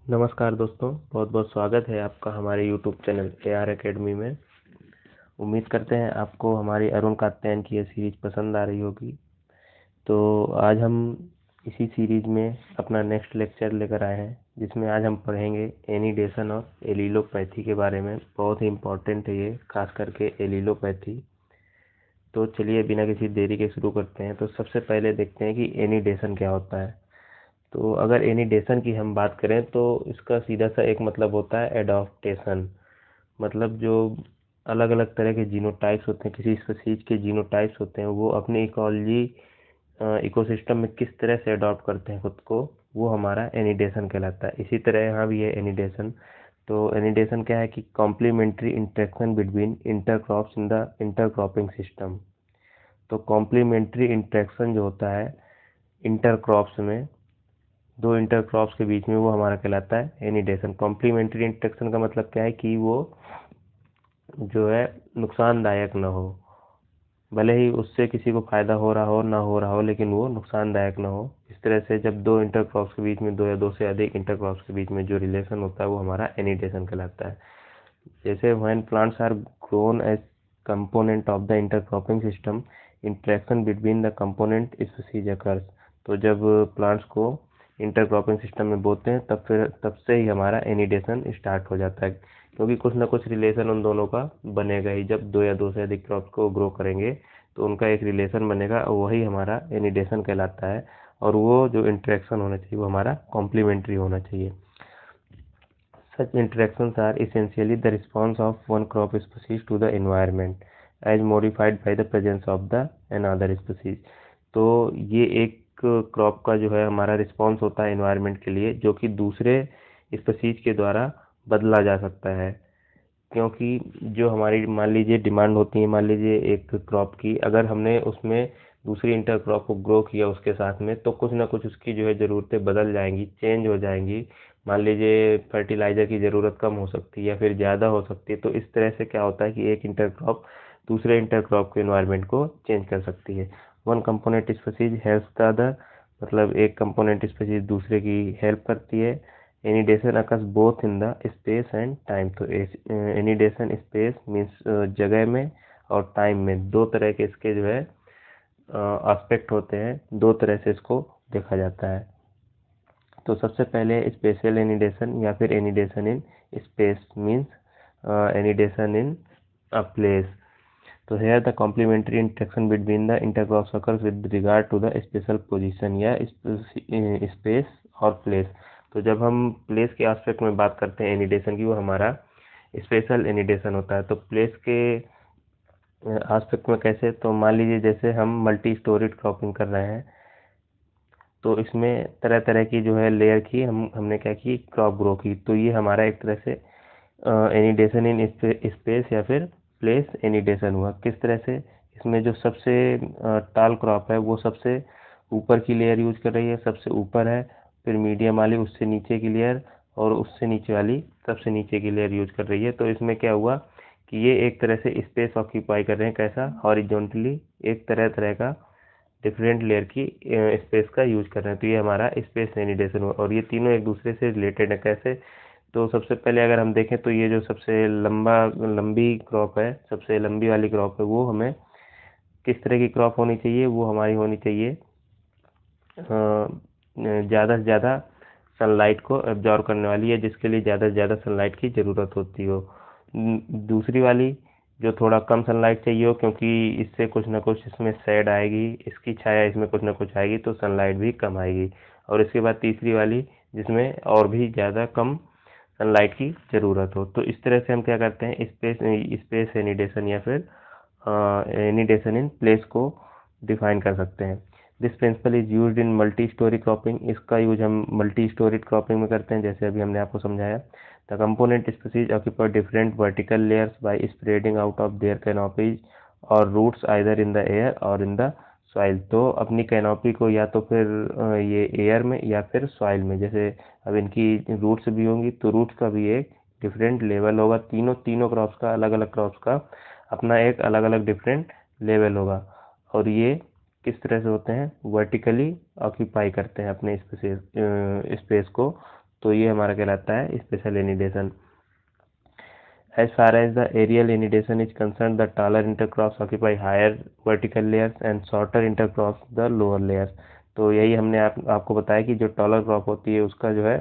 नमस्कार दोस्तों, बहुत बहुत स्वागत है आपका हमारे यूट्यूब चैनल AR एकेडमी में। उम्मीद करते हैं आपको हमारी अरुण कात्यायन की यह सीरीज पसंद आ रही होगी। तो आज हम इसी सीरीज में अपना नेक्स्ट लेक्चर लेकर आए हैं, जिसमें आज हम पढ़ेंगे एनिडेशन और एलिलोपैथी के बारे में। बहुत ही इम्पोर्टेंट है ये, खास करके एलिलोपैथी। तो चलिए बिना किसी देरी के शुरू करते हैं। तो सबसे पहले देखते हैं कि एनिडेशन क्या होता है। तो अगर एनिडेशन की हम बात करें तो इसका सीधा सा एक मतलब होता है एडॉप्टेशन। मतलब जो अलग अलग तरह के जीनोटाइप्स होते हैं, किसी स्पीशीज के जीनोटाइप्स होते हैं, वो अपनी इकोलॉजी इकोसिस्टम में किस तरह से अडॉप्ट करते हैं खुद को, वो हमारा एनिडेशन कहलाता है। इसी तरह यहाँ भी है एनिडेशन। तो एनिडेशन क्या है कि complementary interaction between intercrops in the intercropping system. तो कॉम्प्लीमेंट्री इंटरेक्शन जो होता है इंटरक्रॉप्स में, दो इंटरक्रॉप्स के बीच में, वो हमारा कहलाता है एनिडेशन। कॉम्प्लीमेंट्री इंटरेक्शन का मतलब क्या है कि वो जो है नुकसानदायक न हो। भले ही उससे किसी को फायदा हो रहा हो ना हो रहा हो, लेकिन वो नुकसानदायक न हो। इस तरह से जब दो इंटरक्रॉप्स के बीच में, दो या दो से अधिक इंटरक्रॉप्स के बीच में जो रिलेशन होता है, वो हमारा एनिडेशन कहलाता है। जैसे when plants are grown as component of the intercropping system, interaction between the component species occurs. तो जब प्लांट्स को इंटरक्रॉपिंग सिस्टम में बोते हैं, तब से ही हमारा एनिडेशन स्टार्ट हो जाता है, क्योंकि कुछ ना कुछ रिलेशन उन दोनों का बनेगा ही। जब दो या दो से अधिक क्रॉप्स को ग्रो करेंगे तो उनका एक रिलेशन बनेगा, वही हमारा एनिडेशन कहलाता है। और वो जो इंटरेक्शन होना चाहिए वो हमारा कॉम्प्लीमेंट्री होना चाहिए। Such interactions are essentially the response of one crop species to the environment as modified by the presence of the another species। तो ये एक क्रॉप का जो है हमारा रिस्पॉन्स होता है एनवायरनमेंट के लिए, जो कि दूसरे स्पीसीज के द्वारा बदला जा सकता है। क्योंकि जो हमारी मान लीजिए डिमांड होती है, मान लीजिए एक क्रॉप की, अगर हमने उसमें दूसरी इंटर क्रॉप को ग्रो किया उसके साथ में, तो कुछ ना कुछ उसकी जो है ज़रूरतें बदल जाएंगी, चेंज हो जाएंगी। मान लीजिए फर्टिलाइज़र की ज़रूरत कम हो सकती है या फिर ज़्यादा हो सकती है। तो इस तरह से क्या होता है कि एक इंटर क्रॉप दूसरे इंटर क्रॉप के एनवायरनमेंट को चेंज कर सकती है। One component species helps the other, मतलब एक कंपोनेंट स्पीसीज दूसरे की हेल्प करती है। Annidation occurs both in the space and time. तो एनिडेशन स्पेस मीन्स जगह में और टाइम में, दो तरह के इसके जो है एस्पेक्ट होते हैं, दो तरह से इसको देखा जाता है। तो सबसे पहले स्पेशल एनिडेशन या फिर annidation in space means annidation in a place. तो here the complementary interaction between the intercrops occurs with regard to the spatial position या स्पेस और प्लेस। तो जब हम प्लेस के एस्पेक्ट में बात करते हैं एनिडेशन की, वो हमारा स्पेशल एनिडेशन होता है। तो प्लेस के एस्पेक्ट में कैसे, तो मान लीजिए जैसे हम मल्टी स्टोरीड क्रॉपिंग कर रहे हैं, तो इसमें तरह तरह की जो है लेयर की हमने क्या की, क्रॉप ग्रो की। तो ये हमारा एक तरह से एनिडेशन इन स्पेस या फिर प्लेस एनिडेशन हुआ। किस तरह से, इसमें जो सबसे टाल क्रॉप है वो सबसे ऊपर की लेयर यूज कर रही है, सबसे ऊपर है, फिर मीडियम वाली उससे नीचे की लेयर, और उससे नीचे वाली सबसे नीचे की लेयर यूज कर रही है। तो इसमें क्या हुआ कि ये एक तरह से स्पेस ऑक्यूपाई कर रहे हैं। कैसा, हॉरिजॉन्टली एक तरह तरह का डिफरेंट लेयर की स्पेस का यूज कर रहे हैं। तो ये हमारा स्पेस एनिडेशन हुआ। और ये तीनों एक दूसरे से रिलेटेड है। कैसे, तो सबसे पहले अगर हम देखें तो ये जो सबसे लंबी क्रॉप है, सबसे लंबी वाली क्रॉप है, वो हमें किस तरह की क्रॉप होनी चाहिए, वो हमारी होनी चाहिए ज़्यादा से ज़्यादा सनलाइट को एब्जॉर्व करने वाली है, जिसके लिए ज़्यादा से ज़्यादा सनलाइट की ज़रूरत होती हो। दूसरी वाली जो थोड़ा कम सनलाइट चाहिए हो, क्योंकि इससे कुछ ना कुछ इसमें शेड आएगी, इसकी छाया इसमें कुछ ना कुछ आएगी, तो सनलाइट भी कम आएगी। और इसके बाद तीसरी वाली जिसमें और भी ज़्यादा कम सनलाइट की ज़रूरत हो। तो इस तरह से हम क्या करते हैं, स्पेस एनिडेशन या फिर एनिडेशन इन प्लेस को डिफाइन कर सकते हैं। This principle is used in multi storey cropping. इसका यूज हम मल्टी स्टोरी क्रॉपिंग में करते हैं, जैसे अभी हमने आपको समझाया। The component species occupy different vertical layers by spreading out of their canopies और roots either in the air और इन द सॉइल। तो अपनी कैनोपी को या तो फिर ये एयर में या फिर सॉइल में, जैसे अब इनकी रूट्स भी होंगी, तो रूट्स का भी एक डिफरेंट लेवल होगा। तीनों क्रॉप्स का, अलग अलग क्रॉप्स का अपना एक अलग अलग डिफरेंट लेवल होगा। और ये किस तरह से होते हैं, वर्टिकली ऑक्यूपाई करते हैं अपने स्पेस को। तो ये हमारा कहलाता है special एनिडेशन। As far as the aerial anidation is concerned, the taller intercrops occupy higher vertical layers and shorter intercrops the lower layers। तो यही हमने आपको बताया कि जो टॉलर क्रॉप होती है उसका जो है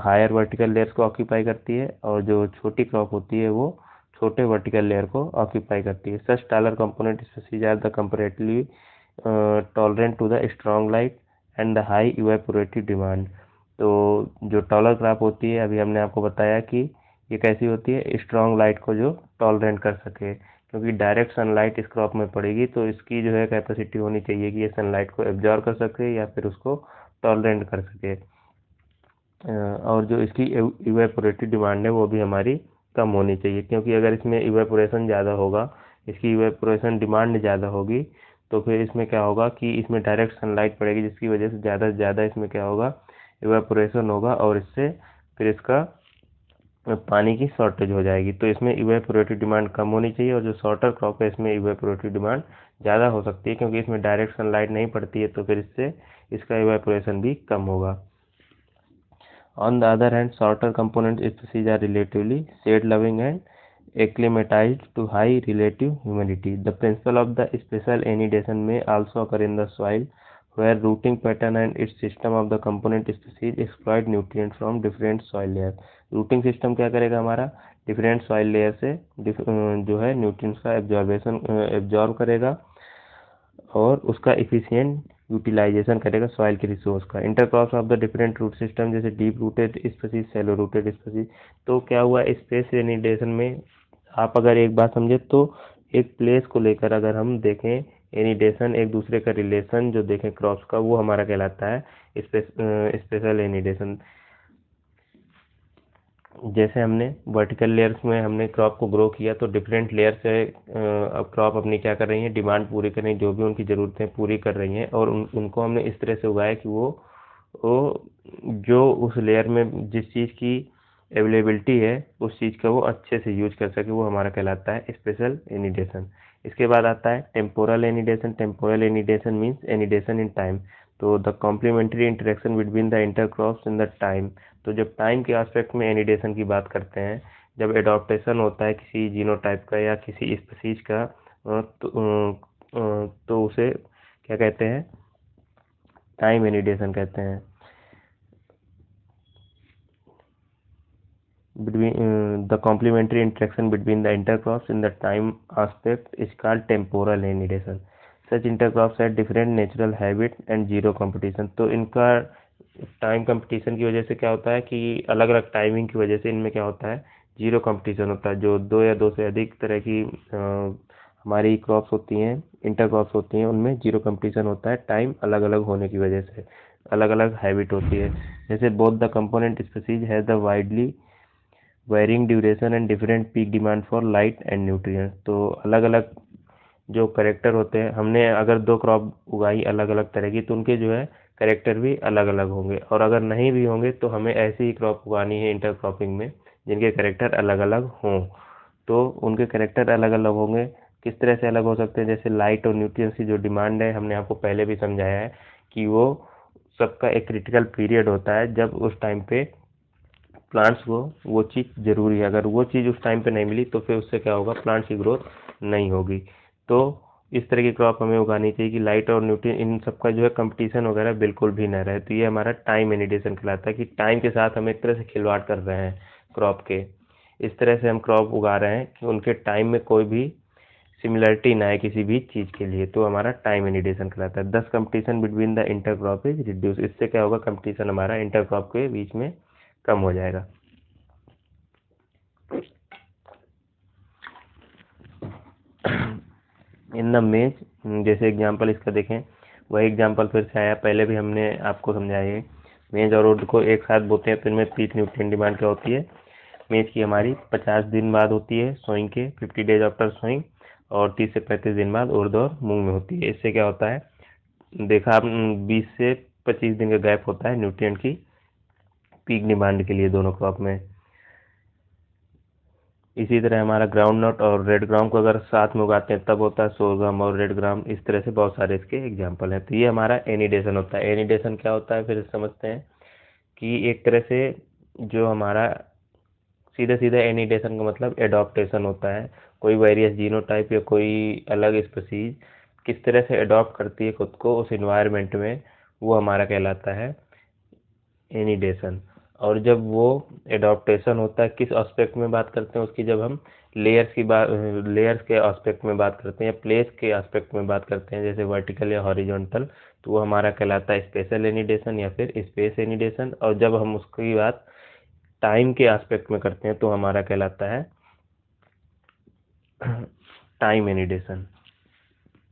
हायर वर्टिकल लेयर्स को ऑक्यूपाई करती है, और जो छोटी क्रॉप होती है वो छोटे वर्टिकल लेयर को ऑक्यूपाई करती है। Such taller component species are the comparatively tolerant to the strong light and the high evaporative demand. तो जो टॉलर क्रॉप होती है, अभी हमने आपको बताया कि ये कैसी होती है, स्ट्रॉन्ग लाइट को जो टॉलरेंट कर सके, क्योंकि डायरेक्ट सनलाइट इस क्रॉप में पड़ेगी तो इसकी जो है कैपेसिटी होनी चाहिए कि ये सनलाइट को एब्जॉर्ब कर सके या फिर उसको टॉलरेंट कर सके। और जो इसकी इवेपोरेटिव डिमांड है वो भी हमारी कम होनी चाहिए, क्योंकि अगर इसमें इवेपोरेशन ज़्यादा होगा, इसकी इवेपोरेशन डिमांड ज़्यादा होगी, तो फिर इसमें क्या होगा कि इसमें डायरेक्ट सनलाइट पड़ेगी, जिसकी वजह से ज़्यादा से ज़्यादा इसमें क्या होगा, इवेपोरेशन होगा, और इससे फिर इसका पानी की शॉर्टेज हो जाएगी। तो इसमें इवेपोरेटिव डिमांड कम होनी चाहिए, और जो शॉर्टर क्रॉप है इसमें इवेपोरेटिव डिमांड ज़्यादा हो सकती है, क्योंकि इसमें डायरेक्ट सनलाइट नहीं पड़ती है, तो फिर इससे इसका इवेपोरेशन भी कम होगा। On the other hand, shorter component species are relatively shade-loving and acclimatized to high relative humidity. The principle of the special anidation may also occur in the soil, where rooting pattern and its system of the component species exploit nutrients from different soil layers. Rooting system क्या करेगा हमारा, different soil layer से जो है nutrients का absorb करेगा और उसका एफिशिएंट यूटिलाइजेशन करेगा सॉइल के रिसोर्स का। Intercrops of the different root system, जैसे deep rooted species, shallow rooted species. तो क्या हुआ, स्पेस एनिडेशन में आप अगर एक बात समझे तो एक प्लेस को लेकर अगर हम देखें एनिडेशन, एक दूसरे का रिलेशन जो देखें क्रॉप्स का, वो हमारा कहलाता है स्पेशल एनिडेशन। जैसे हमने वर्टिकल लेयर्स में हमने क्रॉप को ग्रो किया तो डिफरेंट लेयर से अब क्रॉप अपनी क्या कर रही है, डिमांड पूरी कर रही है, जो भी उनकी ज़रूरतें पूरी कर रही हैं, और उनको हमने इस तरह से उगाया कि वो जो उस लेयर में जिस चीज़ की अवेलेबिलिटी है उस चीज़ का वो अच्छे से यूज कर सके, वो हमारा कहलाता है स्पेशल एनिडेशन। इसके बाद आता है temporal annidation. Temporal annidation means annidation in time. तो the complementary interaction between the intercrops in the time. तो जब टाइम के एस्पेक्ट में एनिडेशन की बात करते हैं, जब एडॉप्टेशन होता है किसी जीनोटाइप का या किसी स्पीसीज का, तो उसे क्या कहते हैं, टाइम एनिडेशन कहते हैं। The complementary interaction between the intercrops in the time aspect is called temporal anidation. Such intercrops have different natural habit and zero competition। तो इनका टाइम कंपटीशन की वजह से क्या होता है कि अलग अलग टाइमिंग की वजह से इनमें क्या होता है, जीरो कंपटीशन होता है। जो दो या दो से अधिक तरह की हमारी क्रॉप्स होती हैं, इंटरक्रॉप्स होती हैं, उनमें जीरो कंपटीशन होता है, टाइम अलग अलग होने की वजह से, अलग अलग हैबिट होती है। जैसे both the component species has the widely varying duration and different peak demand for light and nutrients. तो अलग अलग जो करेक्टर होते हैं, हमने अगर दो क्रॉप उगाई अलग अलग तरह की, तो उनके जो है करेक्टर भी अलग अलग होंगे, और अगर नहीं भी होंगे तो हमें ऐसी ही क्रॉप उगानी है इंटरक्रॉपिंग में जिनके करेक्टर अलग अलग हों। तो उनके करेक्टर अलग अलग होंगे, किस तरह से अलग हो सकते हैं, जैसे लाइट और न्यूट्रिएंट्स की जो डिमांड है, हमने आपको पहले भी समझाया है कि वो सबका एक क्रिटिकल पीरियड होता है, जब उस टाइम पे प्लांट्स को वो चीज़ ज़रूरी है। अगर वो चीज़ उस टाइम पे नहीं मिली तो फिर उससे क्या होगा, प्लांट्स की ग्रोथ नहीं होगी। तो इस तरह की क्रॉप हमें उगानी चाहिए कि लाइट और न्यूट्रिएंट इन सबका जो है कंपटीशन वगैरह बिल्कुल भी ना रहे। तो ये हमारा टाइम एनिडेशन कहलाता है कि टाइम के साथ हम एक तरह से खिलवाड़ कर रहे हैं क्रॉप के, इस तरह से हम क्रॉप उगा रहे हैं कि उनके टाइम में कोई भी सिमिलरिटी ना है किसी भी चीज़ के लिए, तो हमारा टाइम एनिडेशन कहलाता है। 10 competition between the intercrop is reduce. इससे क्या होगा, कंपटीशन हमारा इंटरक्रॉप के बीच में कम हो जाएगा। इन द मेज, जैसे एग्जांपल इसका देखें, वही एग्जांपल फिर से आया, पहले भी हमने आपको समझाया है। मेज और उर्द को एक साथ बोते हैं तो इनमें पीक न्यूट्रिएंट डिमांड क्या होती है, मेज की हमारी 50 दिन बाद होती है सोइंग के, 50 डेज आफ्टर सोइंग, और 30 से 35 दिन बाद उर्द और मूंग में होती है। इससे क्या होता है, देखा आप 20 से 25 दिन का गैप होता है न्यूट्रिएंट की पीक डिमांड के लिए दोनों क्रॉप में। इसी तरह हमारा ग्राउंड नट और रेड ग्राम को अगर साथ में उगाते हैं तब होता है सोरगम और रेड ग्राम। इस तरह से बहुत सारे इसके एग्जांपल हैं। तो ये हमारा एनिडेशन होता है। एनिडेशन क्या होता है फिर समझते हैं। कि एक तरह से जो हमारा सीधा सीधा एनिडेशन का मतलब एडॉप्टेशन होता है। कोई वेरियस जीनोटाइप या कोई अलग स्पीसीज किस तरह से अडॉप्ट करती है खुद को उस इन्वायरमेंट में, वो हमारा कहलाता है एनिडेशन। और जब वो एडॉप्टेशन होता है, किस एस्पेक्ट में बात करते हैं उसकी, जब हम लेयर्स के एस्पेक्ट में बात करते हैं या प्लेस के एस्पेक्ट में बात करते हैं, जैसे वर्टिकल या हॉरिजॉन्टल, तो वो हमारा कहलाता है स्पेशल एनिडेशन या फिर स्पेस एनिडेशन। और जब हम उसकी बात टाइम के एस्पेक्ट में करते हैं तो हमारा कहलाता है टाइम एनिडेशन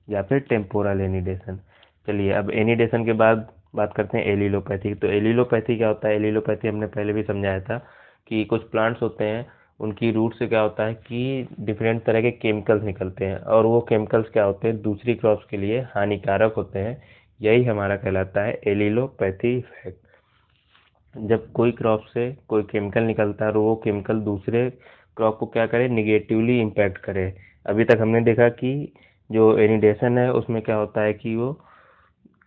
या फिर टेम्पोरल एनिडेशन। चलिए अब एनिडेशन के बाद बात करते हैं एलिलोपैथी। तो एलिलोपैथी क्या होता है? एलिलोपैथी हमने पहले भी समझाया था कि कुछ प्लांट्स होते हैं, उनकी रूट से क्या होता है कि डिफरेंट तरह के केमिकल्स निकलते हैं, और वो केमिकल्स क्या होते हैं, दूसरी क्रॉप्स के लिए हानिकारक होते हैं। यही हमारा कहलाता है एलिलोपैथी इफेक्ट। जब कोई क्रॉप से कोई केमिकल निकलता है और वो केमिकल दूसरे क्रॉप को क्या करे, निगेटिवली इम्पैक्ट करे। अभी तक हमने देखा कि जो एनिडेशन है उसमें क्या होता है कि वो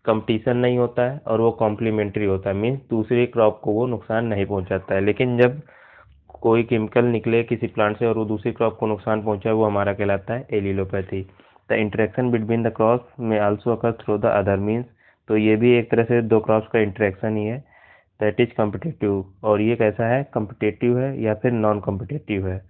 कंपटीशन नहीं होता है और वो कॉम्प्लीमेंट्री होता है, मीन्स दूसरी क्रॉप को वो नुकसान नहीं पहुंचाता है। लेकिन जब कोई केमिकल निकले किसी प्लांट से और वो दूसरी क्रॉप को नुकसान पहुंचाए, वो हमारा कहलाता है allelopathy. The interaction between the crops may also occur through the other means. तो ये भी एक तरह से दो क्रॉप्स का इंटरेक्शन ही है। दैट इज कम्पिटेटिव, और ये कैसा है, कम्पिटेटिव है या फिर नॉन कम्पिटेटिव है।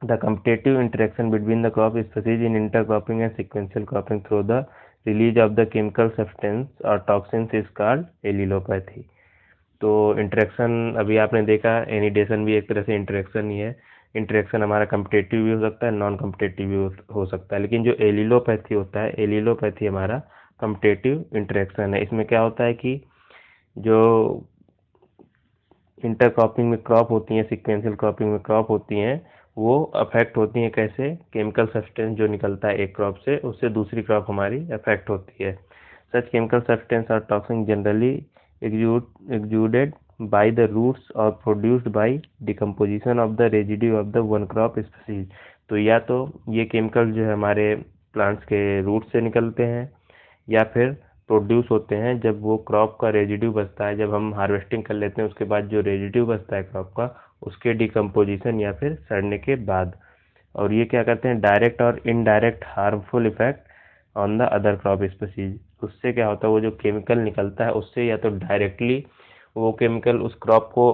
The competitive interaction between the crop species in intercropping and sequential cropping through the release of the chemical substance or toxins is called allelopathy। तो इंटरेक्शन अभी आपने देखा, एनिडेशन भी एक तरह से इंटरेक्शन ही है। इंटरेक्शन हमारा कम्पिटेटिव भी हो सकता है, नॉन कम्पिटेटिव भी हो सकता है। लेकिन जो एलिलोपैथी होता है, एलिलोपैथी हमारा कम्पिटेटिव इंटरेक्शन है। इसमें क्या होता है कि जो इंटरक्रॉपिंग में क्रॉप होती हैं, सिक्वेंशियल क्रॉपिंग में क्रॉप होती हैं, वो अफेक्ट होती हैं कैसे, केमिकल सब्सटेंस जो निकलता है एक क्रॉप से, उससे दूसरी क्रॉप हमारी अफेक्ट होती है। सच केमिकल सब्सटेंस और toxin generally exuded by the roots or produced by decomposition of the residue of the one crop species। तो या तो ये केमिकल जो है हमारे प्लांट्स के रूट से निकलते हैं या फिर प्रोड्यूस होते हैं जब वो क्रॉप का रेजिड्यू बचता है, जब हम हार्वेस्टिंग कर लेते हैं उसके बाद जो रेजिड्यू बचता है क्रॉप का, उसके डिकम्पोजिशन या फिर सड़ने के बाद। और ये क्या करते हैं, डायरेक्ट और indirect harmful effect on the other crop species. उससे क्या होता है, वो जो केमिकल निकलता है उससे या तो डायरेक्टली वो केमिकल उस क्रॉप को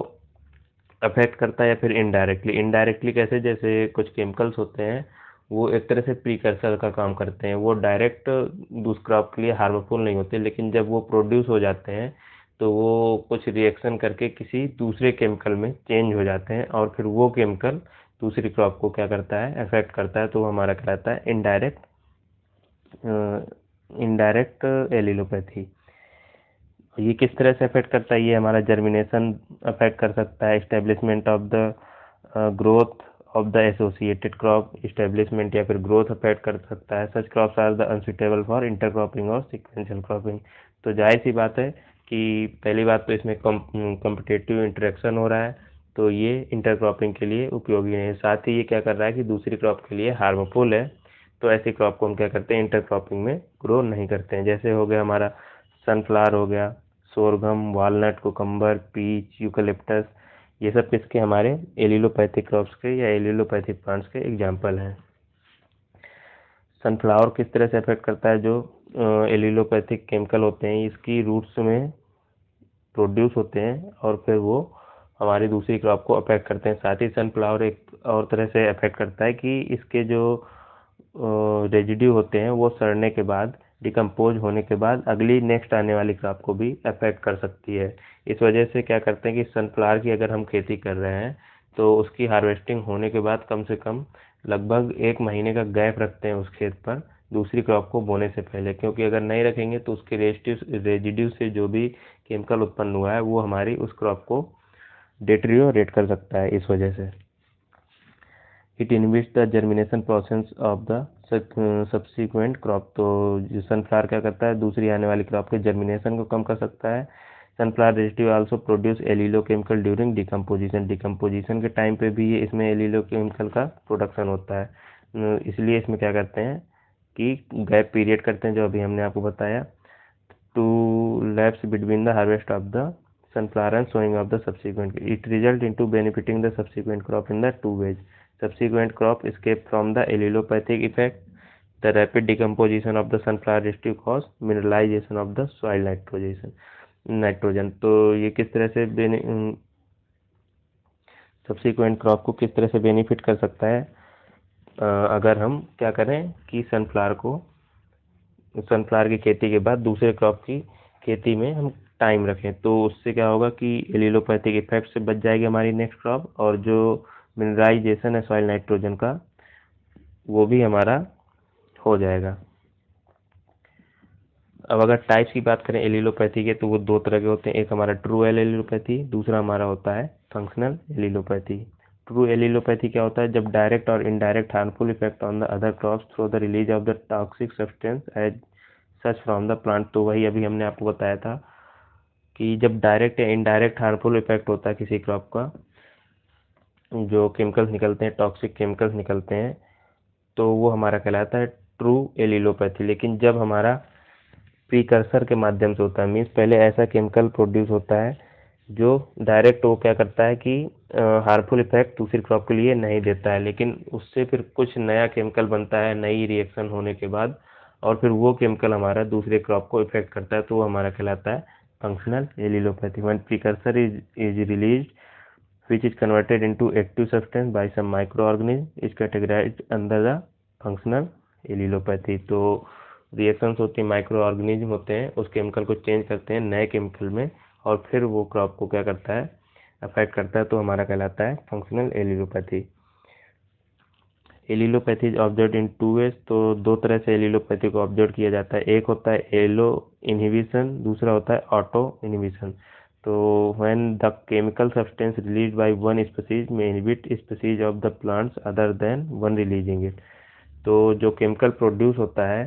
अफेक्ट करता है या फिर इनडायरेक्टली। इनडायरेक्टली कैसे, जैसे कुछ केमिकल्स होते हैं वो एक तरह से प्रीकर्सर का काम करते हैं, वो डायरेक्ट उस क्रॉप के लिए हार्मफुल नहीं होते, लेकिन जब वो प्रोड्यूस हो जाते हैं तो वो कुछ रिएक्शन करके किसी दूसरे केमिकल में चेंज हो जाते हैं और फिर वो केमिकल दूसरी क्रॉप को क्या करता है, अफेक्ट करता है। तो वो हमारा कहलाता है इनडायरेक्ट एलिलोपैथी। ये किस तरह से अफेक्ट करता है, ये हमारा जर्मिनेशन अफेक्ट कर सकता है, establishment of the growth of the associated crop, establishment या फिर ग्रोथ अफेक्ट कर सकता है। Such crops are the unsuitable for intercropping और सिक्वेंशियल क्रॉपिंग। तो जाहिर सी बात है कि पहली बात तो इसमें कम्पिटेटिव इंटरेक्शन हो रहा है, तो ये इंटरक्रॉपिंग के लिए उपयोगी नहीं है। साथ ही ये क्या कर रहा है कि दूसरी क्रॉप के लिए हार्मफुल है, तो ऐसी क्रॉप को हम क्या करते हैं, इंटरक्रॉपिंग में ग्रो नहीं करते हैं। जैसे हो गया हमारा सनफ्लावर हो गया, sorghum, walnut, cucumber, peach, eucalyptus, ये सब किसके, हमारे एलिलोपैथिक क्रॉप्स के या एलिलोपैथिक प्लांट्स के एग्जाम्पल हैं। सनफ्लावर किस तरह से अफेक्ट करता है, जो एलिलोपैथिक केमिकल होते हैं इसकी रूट्स में प्रोड्यूस होते हैं और फिर वो हमारी दूसरी क्रॉप को अफेक्ट करते हैं। साथ ही सनफ्लावर एक और तरह से अफेक्ट करता है कि इसके जो रेजिड्यू होते हैं वो सड़ने के बाद, डिकम्पोज होने के बाद अगली नेक्स्ट आने वाली क्रॉप को भी अफेक्ट कर सकती है। इस वजह से क्या करते हैं कि सनफ्लावर की अगर हम खेती कर रहे हैं तो उसकी हार्वेस्टिंग होने के बाद कम से कम लगभग 1 महीने का गैप रखते हैं उस खेत पर दूसरी क्रॉप को बोने से पहले, क्योंकि अगर नहीं रखेंगे तो उसके रेजिड्यू से जो भी केमिकल उत्पन्न हुआ है वो हमारी उस क्रॉप को डिटेरियोरेट कर सकता है। इस वजह से it inhibits the germination process of the subsequent crop. तो जो सनफ्लावर क्या करता है, दूसरी आने वाली क्रॉप के जर्मिनेशन को कम कर सकता है। Sunflower residue also produce allelochemical during decomposition. Decomposition के टाइम पे भी ये इसमें एलिलो केमिकल का प्रोडक्शन होता है। इसलिए इसमें क्या करते हैं कि गैप पीरियड करते हैं, जो अभी हमने आपको बताया, to lapse between the harvest of the sunflower and sowing of the subsequent. It result into benefiting the subsequent crop in the two ways. Subsequent crop escape from the allelopathic effect. The rapid decomposition of the sunflower residue cause mineralization of the soil nitrogen. तो ये किस तरह से subsequent crop को किस तरह से benefit कर सकता है अगर हम क्या करें कि सनफ्लावर की खेती के बाद दूसरे क्रॉप की खेती में हम टाइम रखें, तो उससे क्या होगा कि एलिलोपैथिक इफेक्ट से बच जाएगी हमारी नेक्स्ट क्रॉप, और जो मिनरलाइजेशन है सॉइल नाइट्रोजन का वो भी हमारा हो जाएगा। अब अगर टाइप्स की बात करें एलिलोपैथी के, तो वो दो तरह के होते हैं। एक हमारा ट्रू एलिलोपैथी, दूसरा हमारा होता है फंक्शनल एलिलोपैथी। ट्रू एलिलोपैथी क्या होता है? जब डायरेक्ट और indirect harmful effect on the other crops through the release of the toxic substance as such from the plant. तो वही अभी हमने आपको बताया था कि जब डायरेक्ट या इनडायरेक्ट हार्मफुल इफेक्ट होता है किसी क्रॉप का, जो केमिकल्स निकलते हैं, टॉक्सिक केमिकल्स निकलते हैं, तो वो हमारा कहलाता है ट्रू एलिलोपैथी। लेकिन जब हमारा प्रीकर्सर के माध्यम से होता है, मीन्स पहले ऐसा केमिकल प्रोड्यूस होता है जो डायरेक्ट वो क्या करता है कि हार्मफुल इफेक्ट दूसरी क्रॉप के लिए नहीं देता है, लेकिन उससे फिर कुछ नया केमिकल बनता है नई रिएक्शन होने के बाद, और फिर वो केमिकल हमारा दूसरे क्रॉप को इफेक्ट करता है, तो वो हमारा कहलाता है functional allelopathy. When precursor is released which is converted into active substance by some microorganism is categorized under the functional allelopathy. तो रिएक्शंस होती हैं, माइक्रो ऑर्गेनिज्म होते हैं, उस केमिकल को चेंज करते हैं नए केमिकल में, और फिर वो क्रॉप को क्या करता है, अफेक्ट करता है, तो हमारा कहलाता है functional allelopathy. Allelopathy is observe in two ways. तो दो तरह से एलिलोपैथी को ऑब्जर्व किया जाता है। एक होता है एलो इनहिबिशन, दूसरा होता है ऑटो इनहिबिशन। तो when the chemical substance released by one species may inhibit species of the plants other than one releasing it। तो जो केमिकल प्रोड्यूस होता है,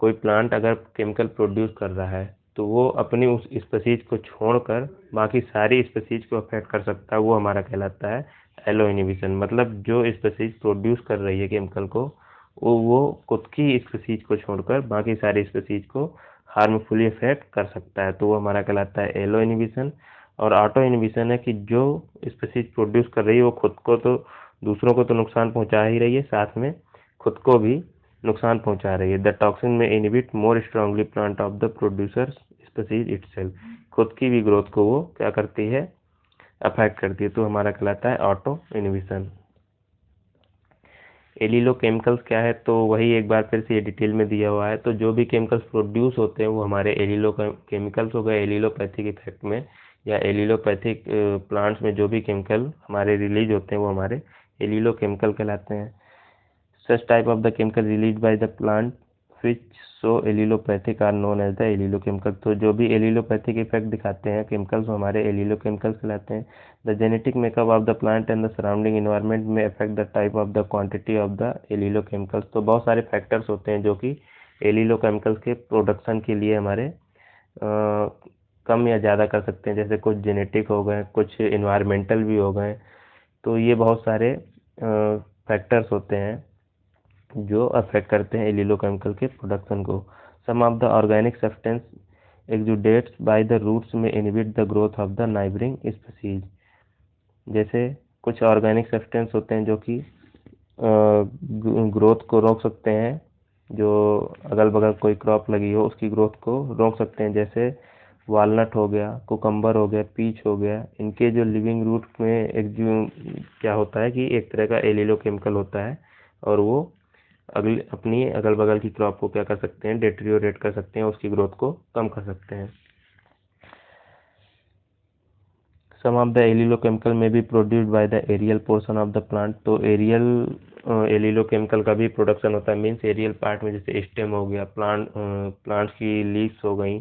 कोई प्लांट अगर केमिकल प्रोड्यूस कर रहा है तो वो अपनी उस स्पीसीज को छोड़कर बाकी सारी स्पीसीज को अफेक्ट कर सकता है, वो हमारा कहलाता है एलो इनहिबिशन। मतलब जो स्पीसीज प्रोड्यूस कर रही है केमिकल को, वो खुद की स्पीसीज को छोड़कर बाकी सारी स्पीसीज को हार्मफुली इफेक्ट कर सकता है, तो वो हमारा कहलाता है एलो इनहिबिशन। और ऑटो इनहिबिशन है कि जो स्पीसीज प्रोड्यूस कर रही है वो खुद को तो, दूसरों को तो नुकसान पहुंचा ही रही है, साथ में खुद को भी नुकसान पहुंचा रही है। द टॉक्सिन में inhibit more strongly plant of the producer species itself. खुद की भी ग्रोथ को वो क्या करती है, अफेक्ट करती है, तो हमारा कहलाता है ऑटो इनहिबिशन। एलिलो केमिकल्स क्या है? तो वही एक बार फिर से ये डिटेल में दिया हुआ है। तो जो भी केमिकल्स प्रोड्यूस होते हैं वो हमारे एलिलो केमिकल्स हो गए एलिलोपैथिक इफेक्ट में, या एलिलोपैथिक प्लांट्स में जो भी केमिकल हमारे रिलीज होते हैं वो हमारे एलिलो केमिकल कहलाते हैं। Such type of the chemical release by the plant which so allelopathic are known as the allelochemical. तो जो भी एलिलोपैथिक इफेक्ट दिखाते हैं केमिकल्स, हमारे एलिलो केमिकल्स कहलाते हैं। The genetic makeup of the plant and the surrounding environment may affect the type of the quantity of the allelochemicals. तो बहुत सारे फैक्टर्स होते हैं जो कि एलिलो केमिकल्स के प्रोडक्शन के लिए हमारे कम या ज़्यादा कर सकते हैं। जैसे कुछ जेनेटिक हो गए, कुछ इन्वायरमेंटल भी हो गए, तो ये बहुत सारे फैक्टर्स होते हैं जो अफेक्ट करते हैं एलिलो केमिकल के प्रोडक्शन को। Some of the organic substance exudates by the roots may inhibit the growth of the neighbouring species. जैसे कुछ ऑर्गेनिक सब्सटेंस होते हैं जो कि ग्रोथ को रोक सकते हैं, जो अगल बगल कोई क्रॉप लगी हो उसकी ग्रोथ को रोक सकते हैं। जैसे वालनट हो गया, कुकम्बर हो गया, पीच हो गया, इनके जो लिविंग रूट में एक जो क्या होता है कि एक तरह का एलिलो केमिकल होता है, और वो अपनी अगल बगल की क्रॉप को क्या कर सकते हैं, डेटेरियोरेट कर सकते हैं, उसकी ग्रोथ को कम कर सकते हैं। Some of the allelochemical may be produced by the aerial portion of the plant. तो एरियल एलिलो केमिकल का भी प्रोडक्शन होता है, मीन्स एरियल पार्ट में, जैसे स्टेम हो गया, प्लांट्स की लीव्स हो गई,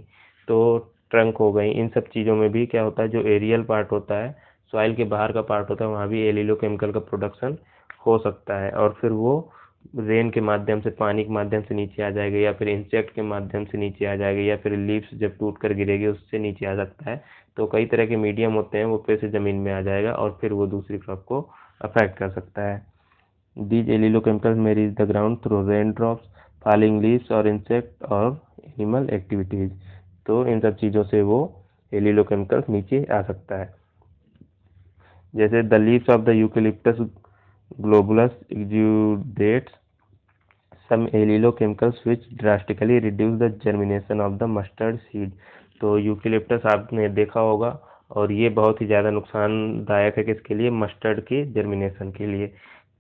तो ट्रंक हो गई, इन सब चीज़ों में भी क्या होता है, जो एरियल पार्ट होता है, सॉइल के बाहर का पार्ट होता है, वहाँ भी एलिलो केमिकल का प्रोडक्शन हो सकता है, और फिर वो रेन के माध्यम से, पानी के माध्यम से नीचे आ जाएगा, या फिर इंसेक्ट के माध्यम से नीचे आ जाएगा, या फिर लीव्स जब टूट कर गिरेगी उससे नीचे आ सकता है। तो कई तरह के मीडियम होते हैं, वो फिर से ज़मीन में आ जाएगा और फिर वो दूसरी क्रॉप को अफेक्ट कर सकता है। These allelochemicals may reach the ground through raindrops, falling leaves और इंसेक्ट और एनिमल एक्टिविटीज। तो इन सब चीज़ों से वो एलिलो केमिकल्स नीचे आ सकता है। जैसे the leaves of the eucalyptus globulus exudates some allylochemicals which drastically reduce the germination of the mustard seed। तो यूकेलिप्टस आपने देखा होगा और ये बहुत ही ज़्यादा नुकसानदायक है किसके लिए, मस्टर्ड के जर्मिनेशन के लिए।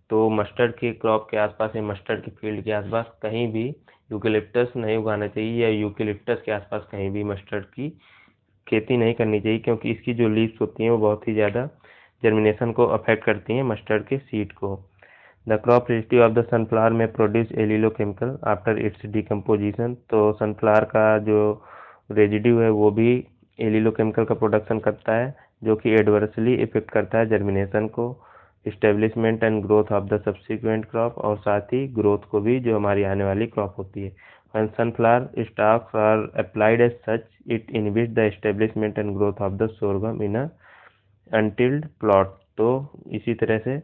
तो मस्टर्ड के क्रॉप के आसपास या मस्टर्ड के फील्ड के आसपास कहीं भी यूकेलिप्टस नहीं उगाना चाहिए, या यूकेलिप्टस के आसपास कहीं भी मस्टर्ड की खेती नहीं करनी चाहिए, क्योंकि इसकी जो लीव्स होती हैं वो बहुत ही ज़्यादा जर्मिनेशन को अफेक्ट करती हैं मस्टर्ड के सीड को। The crop residue of the sunflower may produce allelochemical after its decomposition. तो सनफ्लावर का जो रेजिड्यू है वो भी एलिलो केमिकल का प्रोडक्शन करता है, जो कि एडवर्सली इफेक्ट करता है जर्मिनेशन को, establishment and growth of the subsequent crop, और साथ ही ग्रोथ को भी जो हमारी आने वाली क्रॉप होती है। When sunflower stalks are applied as such, it inhibits the establishment and growth of the sorghum in a untilled plot। तो इसी तरह से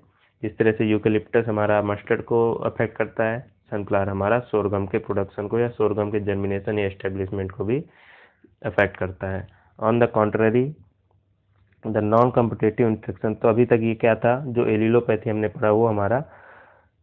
जिस तरह से यूकेलिप्टस हमारा मस्टर्ड को अफेक्ट करता है, सनफ्लावर हमारा सोरगम के प्रोडक्शन को या सोरगम के जर्मिनेशन या एस्टेब्लिशमेंट को भी अफेक्ट करता है। On the contrary the non competitive interaction. तो अभी तक ये क्या था, जो एलिलोपैथी हमने पढ़ा वो हमारा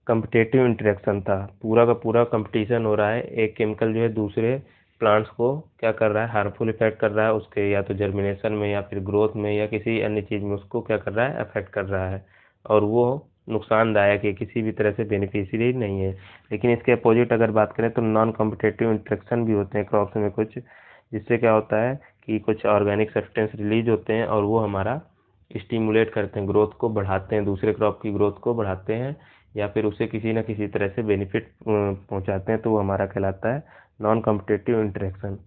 कम्पिटेटिव इंटरेक्शन था, पूरा का पूरा कंपटीशन हो रहा है, एक केमिकल जो है दूसरे प्लांट्स को क्या कर रहा है, हार्मफुल इफेक्ट कर रहा है उसके या तो जर्मिनेशन में या फिर ग्रोथ में या किसी अन्य चीज़ में उसको क्या कर रहा है, अफेक्ट कर रहा है, और वो नुकसानदायक है, किसी भी तरह से बेनिफिशियरी नहीं है। लेकिन इसके अपोजिट अगर बात करें तो नॉन कॉम्पिटेटिव इंटरेक्शन भी होते हैं क्रॉप्स में कुछ, जिससे क्या होता है कि कुछ ऑर्गेनिक सब्सटेंस रिलीज होते हैं और वो हमारा स्टिमुलेट करते हैं, ग्रोथ को बढ़ाते हैं, दूसरे क्रॉप की ग्रोथ को बढ़ाते हैं या फिर उसे किसी न किसी तरह से बेनिफिट पहुंचाते हैं, तो वो हमारा कहलाता है non competitive interaction.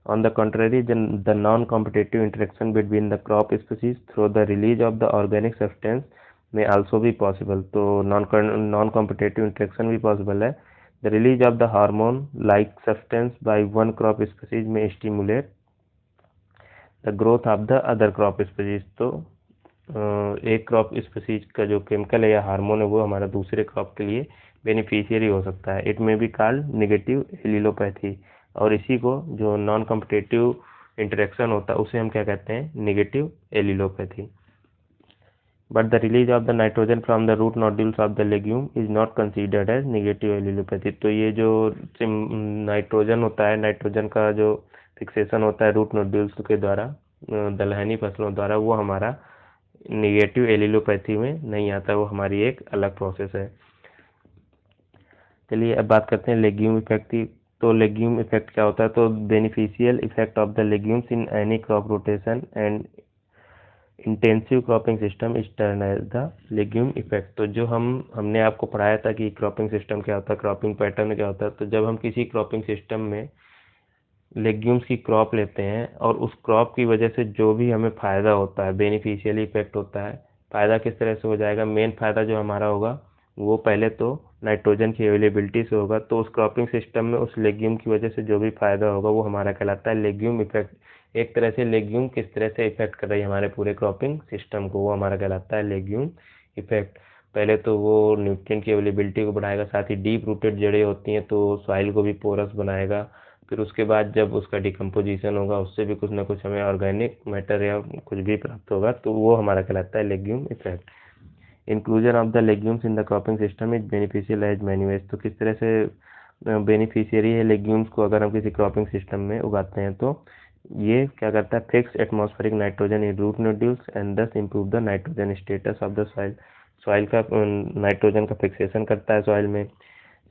On the contrary, the non-competitive interaction between the crop species through the release of the organic substance may also be possible। तो non-competitive interaction भी possible है। The release of the hormone-like substance by one crop species may stimulate the growth of the other crop species। तो एक crop species का जो chemical है या hormone है वो हमारा दूसरे क्रॉप के लिए बेनिफिशियरी हो सकता है। इट में बी कॉल्ड नेगेटिव एलिलोपैथी, और इसी को जो नॉन कॉम्पिटेटिव इंटरेक्शन होता है उसे हम क्या कहते हैं, negative allelopathy. But the release of the nitrogen from the root nodules of the legume is not considered as negative allelopathy. तो ये जो नाइट्रोजन होता है, नाइट्रोजन का जो फिक्सेशन होता है रूट नोड्यूल्स के द्वारा दलहनी फसलों द्वारा, वो हमारा नेगेटिव एलिलोपैथी में नहीं आता, वो हमारी एक अलग प्रोसेस है। चलिए अब बात करते हैं लेग्यूम इफेक्ट की। तो लेग्यूम इफेक्ट क्या होता है, तो beneficial effect of the legumes in any crop rotation and intensive cropping system is term as the legume effect. तो जो हमने आपको पढ़ाया था कि क्रॉपिंग सिस्टम क्या होता है, क्रॉपिंग पैटर्न क्या होता है, तो जब हम किसी क्रॉपिंग सिस्टम में लेग्यूम्स की क्रॉप लेते हैं और उस क्रॉप की वजह से जो भी हमें फ़ायदा होता है, बेनिफिशियली इफेक्ट होता है। फ़ायदा किस तरह से हो जाएगा, मेन फ़ायदा जो हमारा होगा वो पहले तो नाइट्रोजन की अवेलेबिलिटी से होगा। तो उस क्रॉपिंग सिस्टम में उस लेग्यूम की वजह से जो भी फ़ायदा होगा वो हमारा कहलाता है लेग्यूम इफेक्ट। एक तरह से लेग्यूम किस तरह से इफेक्ट कर रही है हमारे पूरे क्रॉपिंग सिस्टम को, वो हमारा कहलाता है लेग्यूम इफेक्ट। पहले तो वो न्यूट्रिएंट की अवेलेबिलिटी को बढ़ाएगा, साथ ही डीप रूटेड जड़ें होती हैं तो सॉइल को भी पोरस बनाएगा। फिर उसके बाद जब उसका डिकम्पोजिशन होगा उससे भी कुछ ना कुछ हमें ऑर्गेनिक मैटर या कुछ भी प्राप्त होगा, तो वो हमारा कहलाता है legume effect. Inclusion of the legumes in the cropping system is beneficial as many ways. तो किस तरह से बेनिफिशियरी है लेग्यूम्स को अगर हम किसी क्रॉपिंग सिस्टम में उगाते हैं, तो ये क्या करता है, fix atmospheric nitrogen in root nodules and thus improve the nitrogen status of the soil. Soil का नाइट्रोजन का फिक्सेशन करता है सॉइल में।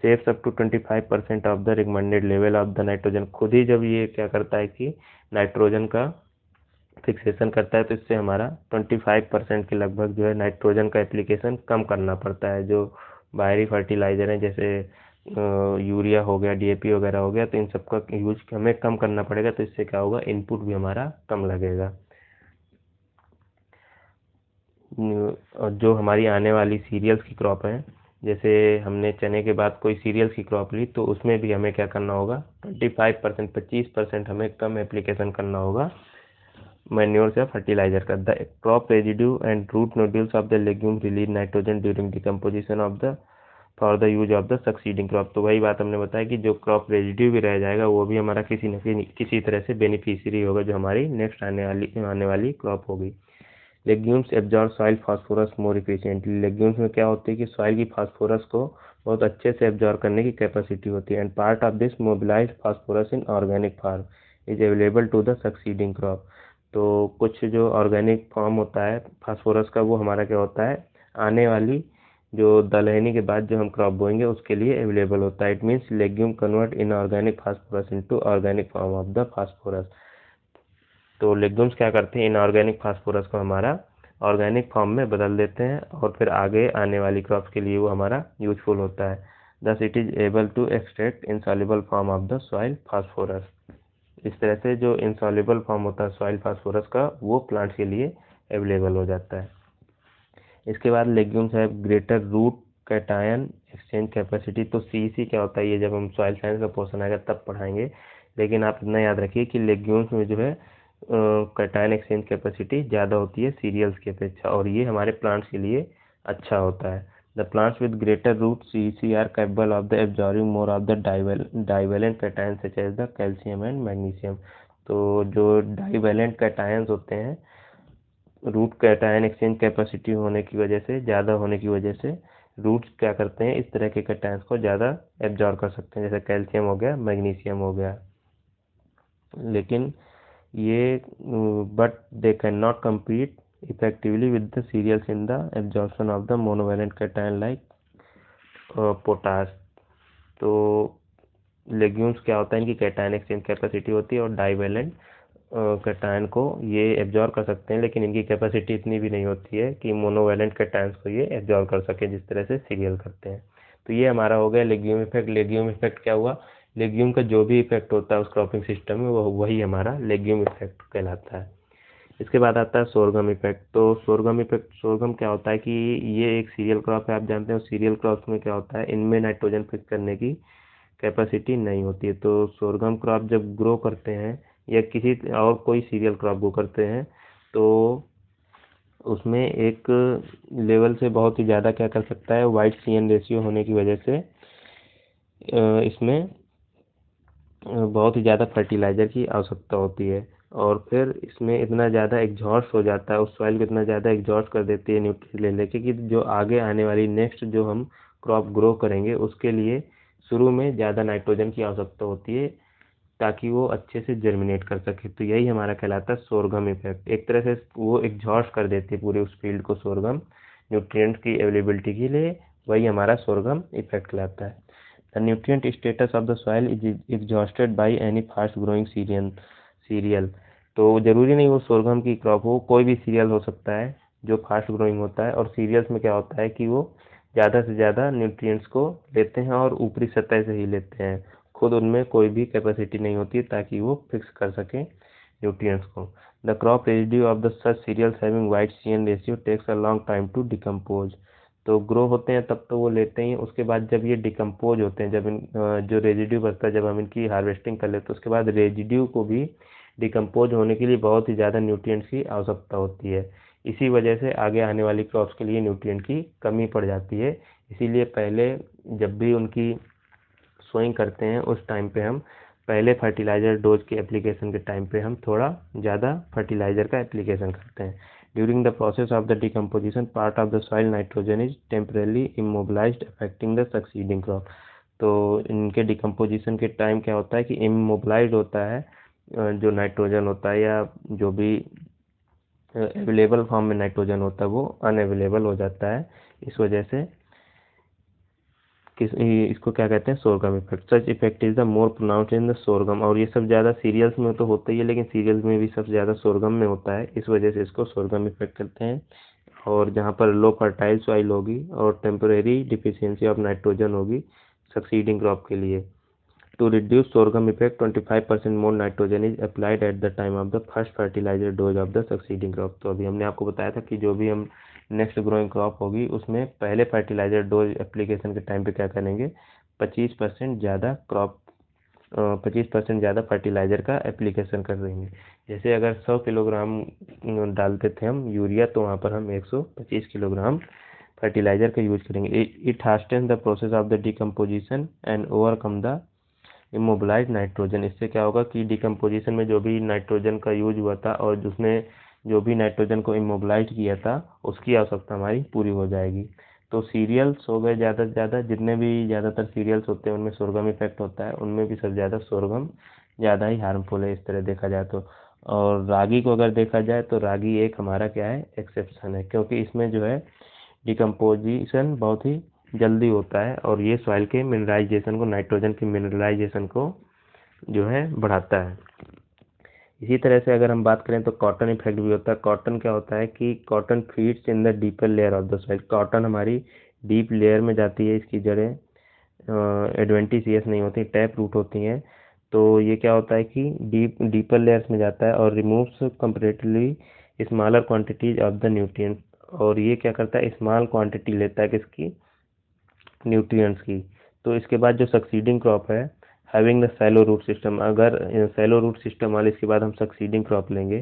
Saves up to 25% of the recommended level of the nitrogen. खुद ही जब ये क्या करता है कि नाइट्रोजन का फिक्सेशन करता है, तो इससे हमारा 25% के लगभग जो है नाइट्रोजन का एप्लीकेशन कम करना पड़ता है। जो बाहरी फर्टिलाइजर हैं जैसे यूरिया हो गया, डीएपी वगैरह हो गया, तो इन सब का यूज हमें कम करना पड़ेगा। तो इससे क्या होगा, इनपुट भी हमारा कम लगेगा। और जो हमारी आने वाली सीरियल्स की क्रॉप है, जैसे हमने चने के बाद कोई सीरियल्स की क्रॉप ली, तो उसमें भी हमें क्या करना होगा, 25% हमें कम एप्लीकेशन करना होगा मैन्योर या फर्टिलाइजर का। The crop residue and root nodules of the legume release nitrogen during decomposition of the for the use of the succeeding crop. तो वही बात हमने बताया कि जो क्रॉप रेजिड्यू भी रह जाएगा वो भी हमारा किसी न किसी तरह से बेनिफिशियरी होगा, जो हमारी नेक्स्ट आने वाली क्रॉप होगी। लेग्यूम्स एब्जॉर्ब सॉइल फास्फोरस मोर इफिशिएंटली। लेग्यूम्स में क्या होती है कि सॉइल की फास्फोरस को बहुत अच्छे से एब्जॉर्ब करने की कैपेसिटी होती है। And part of this mobilised phosphorus in organic form is available to the succeeding crop. तो कुछ जो ऑर्गेनिक फॉर्म होता है फास्फोरस का, वो हमारा क्या होता है, आने वाली जो दलहनी के बाद जो हम क्रॉप बोएंगे उसके लिए अवेलेबल होता है। It means legume convert in organic phosphorus into organic form of the phosphorus. तो लेग्यूम्स क्या करते हैं, इनऑर्गेनिक फास्फोरस को हमारा ऑर्गेनिक फॉर्म में बदल देते हैं और फिर आगे आने वाली क्रॉप्स के लिए वो हमारा यूजफुल होता है। Thus it is able to extract insoluble form of the soil phosphorus. इस तरह से जो इनसॉल्युबल फॉर्म होता है सॉइल फास्फोरस का, वो प्लांट्स के लिए अवेलेबल हो जाता है। इसके बाद लेग्यूम्स है greater root cation exchange capacity. तो सीईसी क्या होता है, ये जब हम सॉइल साइंस का पोर्शन आएगा तब पढ़ाएंगे, लेकिन आप इतना याद रखिए कि लेग्यूम्स में जो है कैटायन एक्सचेंज कैपेसिटी ज़्यादा होती है सीरियल्स की अपेक्षा, और ये हमारे प्लांट्स के लिए अच्छा होता है। The plants with greater root CEC are capable of the absorbing more of the divalent cation such as the calcium and magnesium. तो जो डाइवेलेंट कैटायंस होते हैं, रूट कैटायन एक्सचेंज कैपेसिटी होने की वजह से, ज़्यादा होने की वजह से रूट्स क्या करते हैं, इस तरह के कैटायंस को ज़्यादा एब्जॉर्ब कर सकते हैं, जैसे कैल्शियम हो गया, मैग्नीशियम हो गया। लेकिन ये but they can not compete effectively with the cereals in the absorption of the monovalent cation like potash. तो लेग्यूम्स क्या होता है, इनकी कैटायन एक्सचेंज कैपेसिटी होती है और डाइवेलेंट कैटायन को ये एब्जॉर्ब कर सकते हैं, लेकिन इनकी कैपेसिटी इतनी भी नहीं होती है कि मोनोवेलेंट कैटायंस को ये एब्जॉर्ब कर सके जिस तरह से सीरियल करते हैं। तो ये हमारा हो गया लेग्यूम इफेक्ट। लेग्यूम इफेक्ट क्या हुआ, लेग्यूम का जो भी इफेक्ट होता है उस क्रॉपिंग सिस्टम में, वो वही हमारा लेग्यूम इफेक्ट कहलाता है। इसके बाद आता है सोरगम इफेक्ट। तो सोरगम इफेक्ट, सोरगम क्या होता है कि ये एक सीरियल क्रॉप है, आप जानते हैं। सीरियल क्रॉप्स में क्या होता है, इनमें नाइट्रोजन फिक्स करने की कैपेसिटी नहीं होती है। तो सोरगम क्रॉप जब ग्रो करते हैं या किसी और कोई सीरियल क्रॉप ग्रो करते हैं, तो उसमें एक लेवल से बहुत ही ज़्यादा क्या कर सकता है, वाइट CN रेशियो होने की वजह से इसमें बहुत ही ज़्यादा फर्टिलाइज़र की आवश्यकता होती है, और फिर इसमें इतना ज़्यादा एग्जॉस्ट हो जाता है, उस सॉइल को इतना ज़्यादा एग्जॉस्ट कर देती है न्यूट्रिएंट ले लेके, कि जो आगे आने वाली नेक्स्ट जो हम क्रॉप ग्रो करेंगे उसके लिए शुरू में ज़्यादा नाइट्रोजन की आवश्यकता होती है ताकि वो अच्छे से जर्मिनेट कर सके। तो यही हमारा कहलाता है सोरगम इफेक्ट। एक तरह से वो एग्जॉस्ट कर देती है पूरे उस फील्ड को सोरगम, न्यूट्रिएंट की अवेलेबिलिटी के लिए। वही हमारा सोरगम इफेक्ट कहलाता है। The nutrient status of the soil is exhausted by any fast growing cereal। तो जरूरी नहीं वो सोरगम की क्रॉप हो, कोई भी सीरियल हो सकता है जो फास्ट ग्रोइंग होता है। और सीरियल्स में क्या होता है कि वो ज़्यादा से ज़्यादा न्यूट्रिएंट्स को लेते हैं और ऊपरी सतह से ही लेते हैं, खुद उनमें कोई भी कैपेसिटी नहीं होती है ताकि वो फिक्स कर सकें न्यूट्रिएंट्स को। The crop residue of the such cereals having wide CN ratio takes a long time to decompose. तो ग्रो होते हैं तब तो वो लेते ही, उसके बाद जब ये डिकम्पोज होते हैं, जब जो रेजिड्यू बचता है, जब हम इनकी हार्वेस्टिंग कर लेते हैं, उसके बाद रेजिड्यू को भी डिकम्पोज होने के लिए बहुत ही ज़्यादा न्यूट्रिएंट्स की आवश्यकता होती है। इसी वजह से आगे आने वाली क्रॉप्स के लिए न्यूट्रिएंट की कमी पड़ जाती है। इसीलिए पहले जब भी उनकी सोइंग करते हैं उस टाइम पे हम पहले फर्टिलाइज़र डोज के एप्लीकेशन के टाइम पे हम थोड़ा ज़्यादा फर्टिलाइज़र का एप्लीकेशन करते हैं। During the process of the decomposition part of the soil nitrogen is temporarily immobilised affecting the succeeding crop. तो इनके डिकम्पोजिशन के टाइम क्या होता है कि इमोबिलाइज्ड होता है जो नाइट्रोजन होता है, या जो भी अवेलेबल फॉर्म में नाइट्रोजन होता है वो अनअवेलेबल हो जाता है। इस वजह से इसको क्या कहते हैं, sorghum effect. Such effect is the more pronounced in the sorghum. और ये सब ज़्यादा सीरियल्स में तो होता ही है, लेकिन सीरियल्स में भी सबसे ज़्यादा सोरगम में होता है, इस वजह से इसको सोरगम इफेक्ट कहते हैं। और जहाँ पर लो फर्टाइल सॉइल होगी और टेम्परेरी डिफिशियंसी ऑफ नाइट्रोजन होगी सक्सीडिंग क्रॉप के लिए। To reduce sorghum effect 25% more nitrogen is applied at the time of the first fertilizer dose of the succeeding crop. तो अभी हमने आपको बताया था कि जो भी हम नेक्स्ट ग्रोइंग क्रॉप होगी उसमें पहले फर्टिलाइजर डोज एप्लीकेशन के टाइम पे क्या करेंगे, 25% ज़्यादा क्रॉप 25% ज़्यादा फर्टिलाइजर का एप्लीकेशन कर देंगे। जैसे अगर 100 किलोग्राम डालते थे हम यूरिया, तो वहाँ पर हम 125 किलोग्राम फर्टिलाइजर का यूज करेंगे। It hasten the process of the decomposition and overcome the immobilise nitrogen. इससे क्या होगा कि डिकम्पोजिशन में जो भी नाइट्रोजन का यूज हुआ था और उसने जो भी नाइट्रोजन को इमोबिलाइज किया था उसकी आवश्यकता हमारी पूरी हो जाएगी। तो सीरियल्स हो गए ज़्यादा से ज़्यादा, जितने भी ज़्यादातर सीरियल्स होते हैं उनमें सोरगम इफेक्ट होता है, उनमें भी सबसे ज़्यादा सोरगम ज़्यादा ही हार्मफुल है इस तरह देखा जाए तो। और रागी को अगर देखा जाए तो रागी एक हमारा क्या है, एक्सेप्शन है, क्योंकि इसमें जो है डिकम्पोजिशन बहुत ही जल्दी होता है और ये सॉइल के मिनरलाइजेशन को, नाइट्रोजन की मिनरलाइजेशन को जो है बढ़ाता है। इसी तरह से अगर हम बात करें तो कॉटन इफेक्ट भी होता है। कॉटन क्या होता है कि cotton feeds in the deeper layer of the soil. Cotton हमारी डीप लेयर में जाती है, इसकी जड़ें एडवेंटिशियस नहीं होती, टैप रूट होती हैं। तो ये क्या होता है कि डीपर लेयर्स में जाता है और removes comparatively smaller quantities of the nutrients. और ये क्या करता है, स्मॉल क्वांटिटी लेता है किसकी, न्यूट्रिएंट्स की। तो इसके बाद जो सक्सीडिंग क्रॉप है, having the shallow root system, अगर सैलो रूट सिस्टम वाले इसके बाद हम सक्सीडिंग क्रॉप लेंगे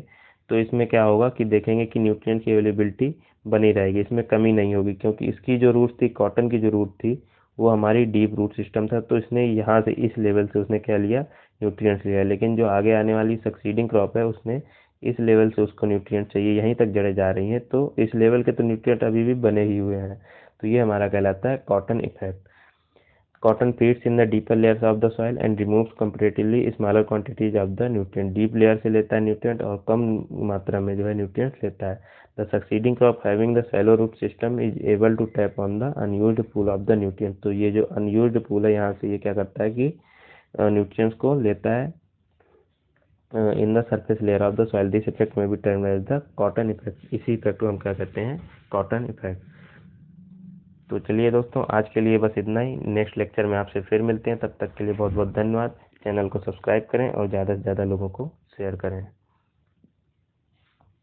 तो इसमें क्या होगा कि देखेंगे कि न्यूट्रिएंट की अवेलेबिलिटी बनी रहेगी, इसमें कमी नहीं होगी, क्योंकि इसकी जो रूट थी, कॉटन की जो रूट थी वो हमारी डीप रूट सिस्टम था। तो इसने यहाँ से इस लेवल से उसने क्या लिया, न्यूट्रिएंट्स लिया। लेकिन जो आगे आने वाली सक्सीडिंग क्रॉप है उसने इस लेवल से उसको न्यूट्रिएंट चाहिए, यहीं तक जड़ें जा रही हैं, तो इस लेवल के तो न्यूट्रिएंट अभी भी बने ही हुए हैं। तो ये हमारा कहलाता है cotton effect. Cotton feeds in the deeper layers of the soil and removes comparatively smaller quantities of the nutrient. Deep layer से लेता है न्यूट्रिएंट और कम मात्रा में जो है न्यूट्रिएंट्स लेता है। The succeeding crop having the shallow root system is able to tap on the unused pool of the nutrient. तो ये जो अनयूज्ड पूल है यहाँ से ये क्या करता है कि न्यूट्रिएंट्स को लेता है in the surface layer of the soil. This effect may be term as the cotton effect. इसी इफेक्ट को हम क्या कहते हैं, कॉटन इफेक्ट। तो चलिए दोस्तों, आज के लिए बस इतना ही। नेक्स्ट लेक्चर में आपसे फिर मिलते हैं, तब तक के लिए बहुत बहुत धन्यवाद। चैनल को सब्सक्राइब करें और ज़्यादा से ज़्यादा लोगों को शेयर करें।